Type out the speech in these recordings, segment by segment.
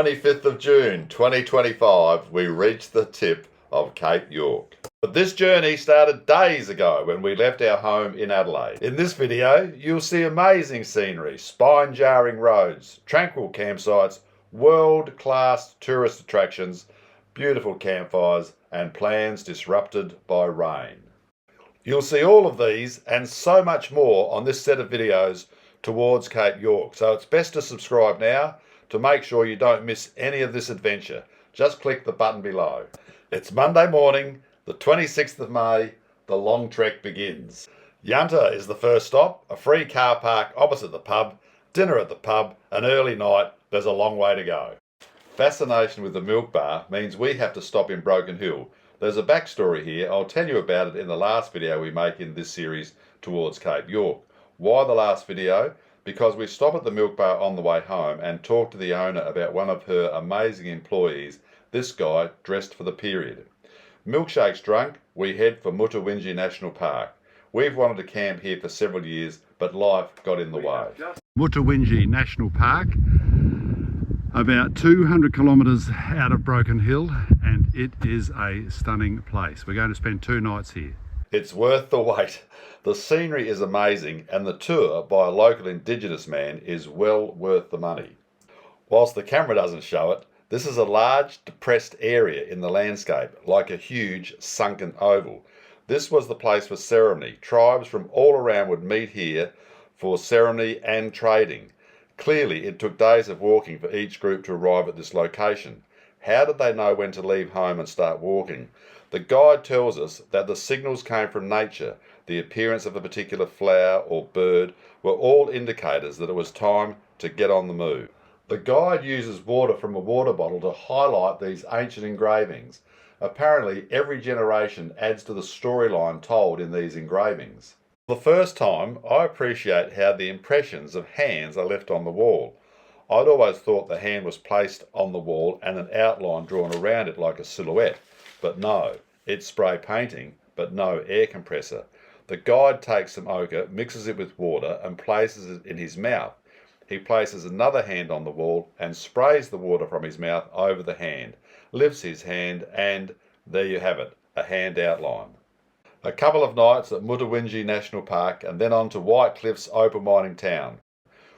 25th of June 2025, we reached the tip of Cape York. But this journey started days ago when we left our home in Adelaide. In this video, you'll see amazing scenery, spine-jarring roads, tranquil campsites, world-class tourist attractions, beautiful campfires, and plans disrupted by rain. You'll see all of these and so much more on this set of videos towards Cape York, so it's best to subscribe now to make sure you don't miss any of this adventure. Just click the button below. It's Monday morning, the 26th of May, the long trek begins. Yunta is the first stop, a free car park opposite the pub, dinner at the pub, an early night. There's a long way to go. Fascination with the milk bar means we have to stop in Broken Hill. There's a backstory here. I'll tell you about it in the last video we make in this series towards Cape York. Why the last video? Because we stop at the milk bar on the way home and talk to the owner about one of her amazing employees, this guy dressed for the period. Milkshakes drunk, we head for Mutawintji National Park. We've wanted to camp here for several years, but life got in the way. Mutawintji National Park, about 200 kilometres out of Broken Hill, and it is a stunning place. We're going to spend 2 nights here. It's worth the wait. The scenery is amazing, and the tour by a local indigenous man is well worth the money. Whilst the camera doesn't show it, this is a large depressed area in the landscape, like a huge sunken oval. This was the place for ceremony. Tribes from all around would meet here for ceremony and trading. Clearly, it took days of walking for each group to arrive at this location. How did they know when to leave home and start walking? The guide tells us that the signals came from nature. The appearance of a particular flower or bird were all indicators that it was time to get on the move. The guide uses water from a water bottle to highlight these ancient engravings. Apparently, every generation adds to the storyline told in these engravings. For the first time, I appreciate how the impressions of hands are left on the wall. I'd always thought the hand was placed on the wall and an outline drawn around it like a silhouette. But no, it's spray painting, but no air compressor. The guide takes some ochre, mixes it with water and places it in his mouth. He places another hand on the wall and sprays the water from his mouth over the hand, lifts his hand, and there you have it, a hand outline. A couple of nights at Mutawintji National Park and then on to White Cliff's opal mining town.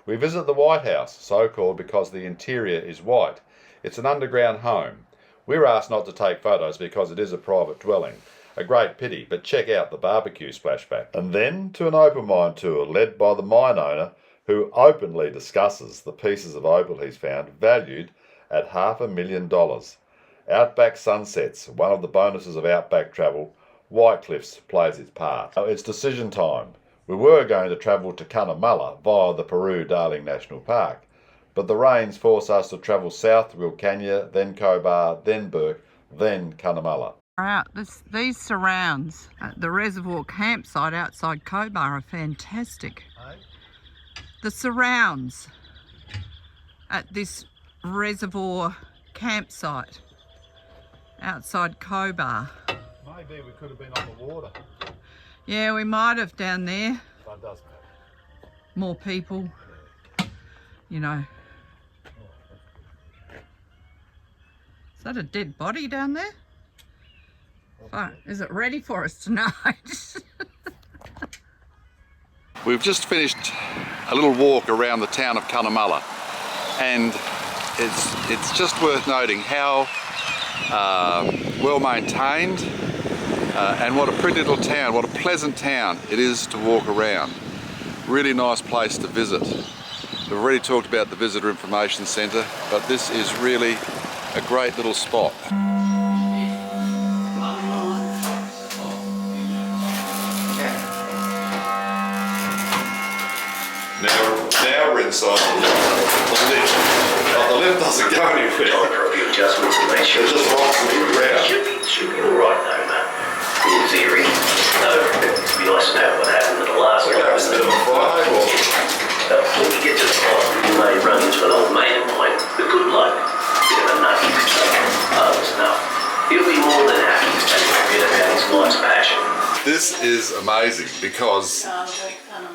We visit the White House, so called because the interior is white. It's an underground home. We're asked not to take photos because it is a private dwelling. A great pity, but check out the barbecue splashback. And then to an opal mine tour led by the mine owner, who openly discusses the pieces of opal he's found, valued at $500,000. Outback sunsets, one of the bonuses of outback travel. White Cliffs plays its part. It's decision time. We were going to travel to Cunnamulla via the Peru-Darling National Park, but the rains force us to travel south to Wilcannia, then Cobar, then Burke, then Cunnamulla. These surrounds at the reservoir campsite outside Cobar are fantastic. Hey? The surrounds at this reservoir campsite outside Cobar. Maybe we could have been on the water. Yeah, we might have down there. But it doesn't matter. More people, you know. Is that a dead body down there? Fine. Is it ready for us tonight? We've just finished a little walk around the town of Cunnamulla, and it's just worth noting how well maintained and what a pretty little town, what a pleasant town it is to walk around. Really nice place to visit. We've already talked about the Visitor Information Centre, but this is really a great little spot. Now we're inside the lift. Oh, the lift doesn't go anywhere. Adjustments to make sure it just rocks to the ground. Should be alright though, mate. In theory. So, it'd be nice to know what happened at the last one. Okay, it's a bit of a Friday walk. When we get to the spot, you may run into an old mate of mine, a good bloke, bit of a nutty, was enough. He'll be more than happy to take a bit about his life's passion. This is amazing because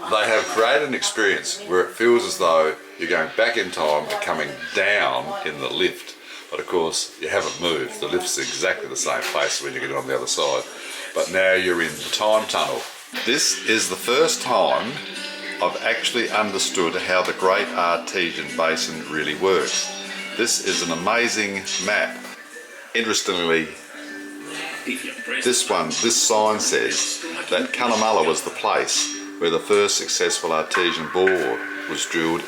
They have created an experience where it feels as though you're going back in time and coming down in the lift. But of course, you haven't moved. The lift's exactly the same place when you get on the other side. But now you're in the time tunnel. This is the first time I've actually understood how the Great Artesian Basin really works. This is an amazing map. Interestingly, this sign says that Cunnamulla was the place where the first successful artesian bore was drilled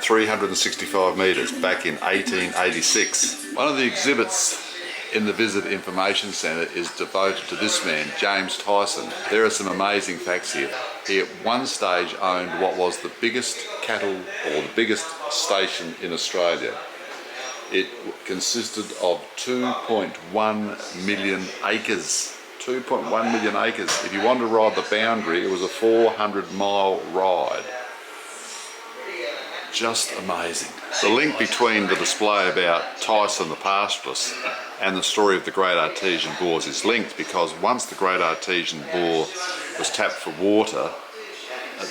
365 metres back in 1886. One of the exhibits in the Visit Information Centre is devoted to this man, James Tyson. There are some amazing facts here. He at one stage owned what was the biggest cattle or the biggest station in Australia. It consisted of 2.1 million acres. 2.1 million acres. If you wanted to ride the boundary, it was a 400-mile ride. Just amazing. The link between the display about Tyson the pastoralist and the story of the Great Artesian Bores is linked because once the Great Artesian Bore was tapped for water,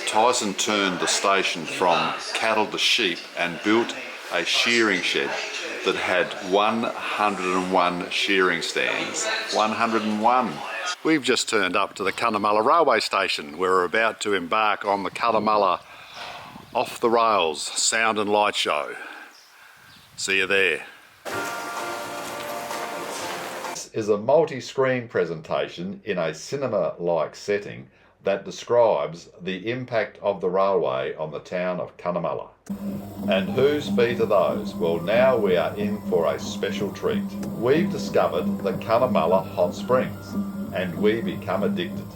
Tyson turned the station from cattle to sheep and built a shearing shed that had 101 shearing stands. 101. We've just turned up to the Cunnamulla railway station. We're about to embark on the Cunnamulla Off the Rails Sound and Light Show. See you there. This is a multi-screen presentation in a cinema-like setting that describes the impact of the railway on the town of Cunnamulla. And whose feet are those? Well, now we are in for a special treat. We've discovered the Cunnamulla Hot Springs and we become addicted.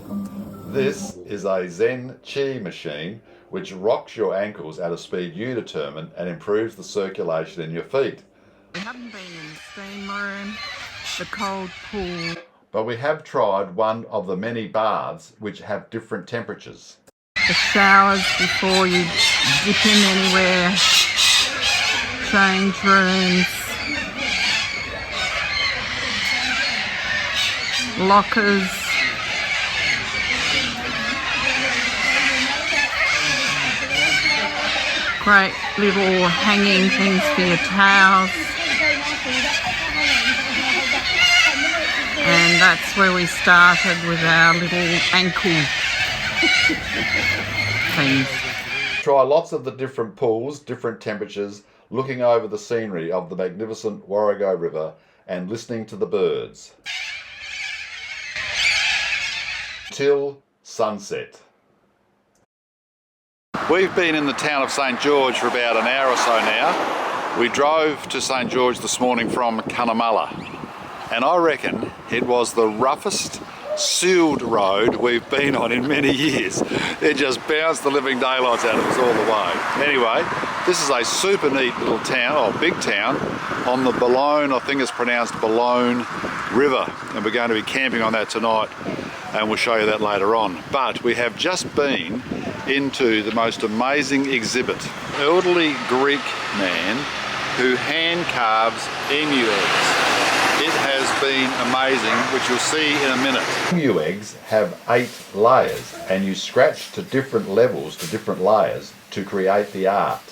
This is a Zen Chi machine which rocks your ankles at a speed you determine and improves the circulation in your feet. We haven't been in the steam room, the cold pool. But we have tried one of the many baths which have different temperatures. The showers before you dip in anywhere, change rooms, lockers, great little hanging things for your towels. And that's where we started with our little ankle things. Try lots of the different pools, different temperatures, looking over the scenery of the magnificent Warrego River and listening to the birds. Till sunset. We've been in the town of St George for about an hour or so now. We drove to St George this morning from Cunnamulla. And I reckon it was the roughest sealed road we've been on in many years. It just bounced the living daylights out of us all the way. Anyway, this is a super neat little town, or big town, on the Boulogne, I think it's pronounced Boulogne River. And we're going to be camping on that tonight, and we'll show you that later on. But we have just been into the most amazing exhibit. Elderly Greek man who hand carves emu eggs. It has been amazing, which you'll see in a minute. Emu eggs have 8 layers and you scratch to different levels, to different layers to create the art.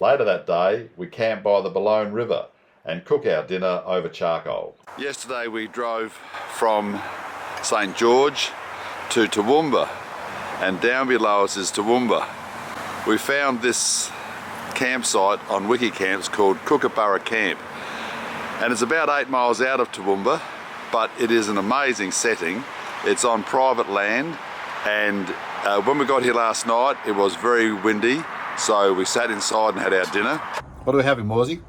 Later that day, we camped by the Boulogne River and cook our dinner over charcoal. Yesterday we drove from St George to Toowoomba, and down below us is Toowoomba. We found this campsite on Wikicamps called Kookaburra Camp, and it's about 8 miles out of Toowoomba, but it is an amazing setting. It's on private land, and when we got here last night it was very windy, so we sat inside and had our dinner. What are we having, Morsey?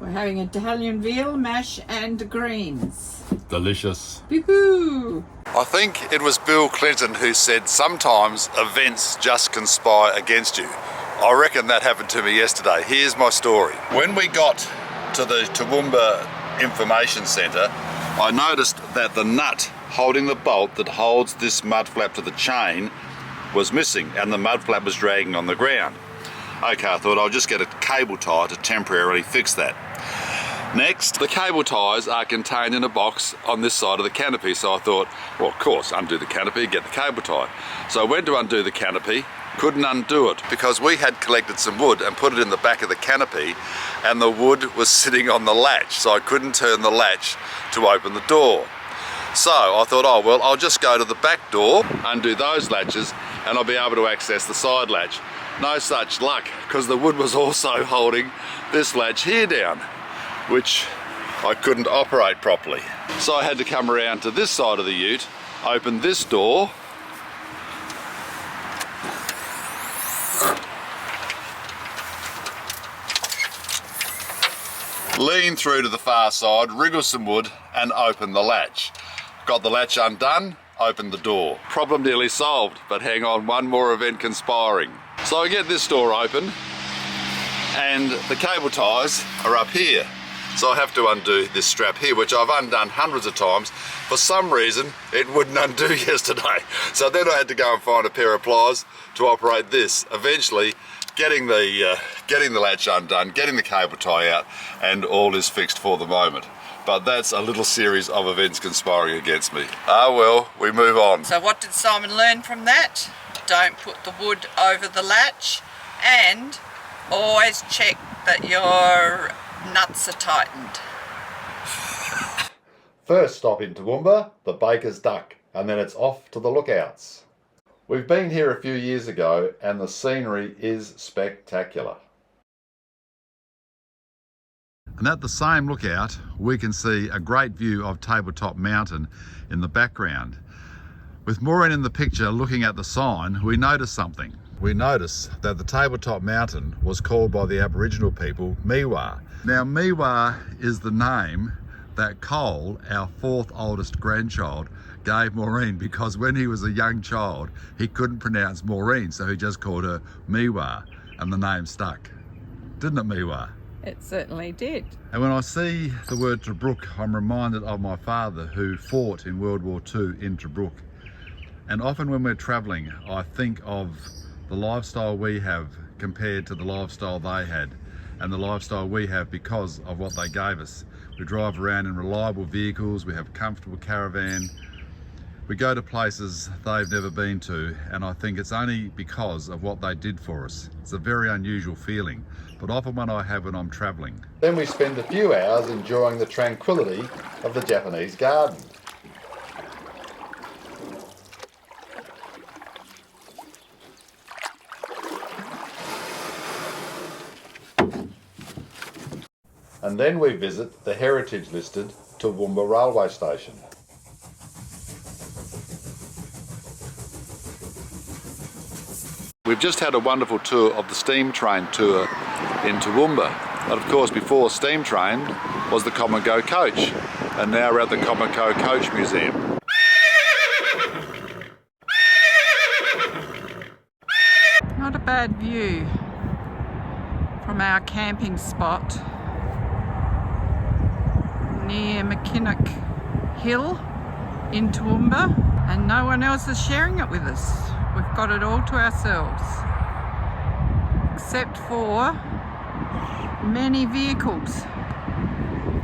We're having Italian veal mash and greens. Delicious. Boo-hoo! I think it was Bill Clinton who said sometimes events just conspire against you. I reckon that happened to me yesterday. Here's my story. When we got to the Toowoomba Information Centre, I noticed that the nut holding the bolt that holds this mud flap to the chain was missing, and the mud flap was dragging on the ground. Okay, I thought I'll just get a cable tie to temporarily fix that. Next, the cable ties are contained in a box on this side of the canopy, so I thought, well, of course, undo the canopy, get the cable tie. So I went to undo the canopy, couldn't undo it because we had collected some wood and put it in the back of the canopy, and the wood was sitting on the latch, so I couldn't turn the latch to open the door. So I thought, oh well, I'll just go to the back door, undo those latches, and I'll be able to access the side latch. No such luck, because the wood was also holding this latch here down, which I couldn't operate properly. So I had to come around to this side of the ute, open this door, lean through to the far side, wriggle some wood and open the latch. Got the latch undone, opened the door. Problem nearly solved, but hang on, one more event conspiring. So I get this door open and the cable ties are up here. So I have to undo this strap here, which I've undone hundreds of times. For some reason, it wouldn't undo yesterday. So then I had to go and find a pair of pliers to operate this. Eventually, getting the latch undone, getting the cable tie out, and all is fixed for the moment. But that's a little series of events conspiring against me. Ah well, we move on. So what did Simon learn from that? Don't put the wood over the latch, and always check that your nuts are tightened. First stop in Toowoomba, the Baker's Duck, and then it's off to the lookouts. We've been here a few years ago and the scenery is spectacular. And at the same lookout, we can see a great view of Tabletop Mountain in the background. With Maureen in the picture looking at the sign, we notice something. We notice that the Tabletop Mountain was called by the Aboriginal people Miwa. Now Miwa is the name that Cole, our fourth oldest grandchild, gave Maureen because when he was a young child he couldn't pronounce Maureen, so he just called her Miwa, and the name stuck. Didn't it, Miwa? It certainly did. And when I see the word Tobruk, I'm reminded of my father who fought in World War II in Tobruk. And often when we're travelling, I think of the lifestyle we have compared to the lifestyle they had, and the lifestyle we have because of what they gave us. We drive around in reliable vehicles, we have a comfortable caravan, we go to places they've never been to, and I think it's only because of what they did for us. It's a very unusual feeling, but often one I have when I'm travelling. Then we spend a few hours enjoying the tranquility of the Japanese garden. And then we visit the heritage-listed Toowoomba railway station. We've just had a wonderful tour of the steam train tour in Toowoomba. But of course before steam train was the Comago coach, and now we're at the Comago Coach Museum. Not a bad view from our camping spot near McKinnock Hill in Toowoomba, and no one else is sharing it with us. We've got it all to ourselves, except for many vehicles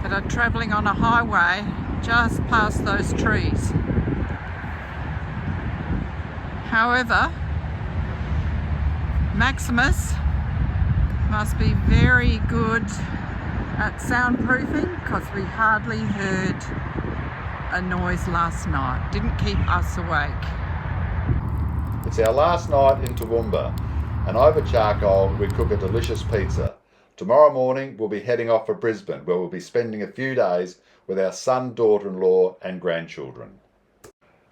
that are travelling on a highway just past those trees. However, Maximus must be very good at soundproofing because we hardly heard a noise last night. Didn't keep us awake. It's our last night in Toowoomba, and over charcoal we cook a delicious pizza. Tomorrow morning we'll be heading off for Brisbane, where we'll be spending a few days with our son, daughter-in-law and grandchildren.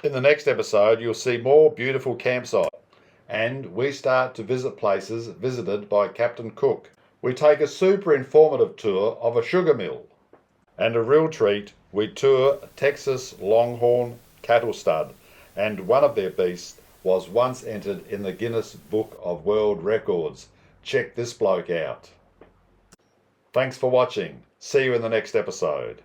In the next episode you'll see more beautiful campsites, and we start to visit places visited by Captain Cook. We take a super informative tour of a sugar mill, and a real treat, we tour a Texas Longhorn cattle stud, and one of their beasts was once entered in the Guinness Book of World Records. Check this bloke out. Thanks for watching. See you in the next episode.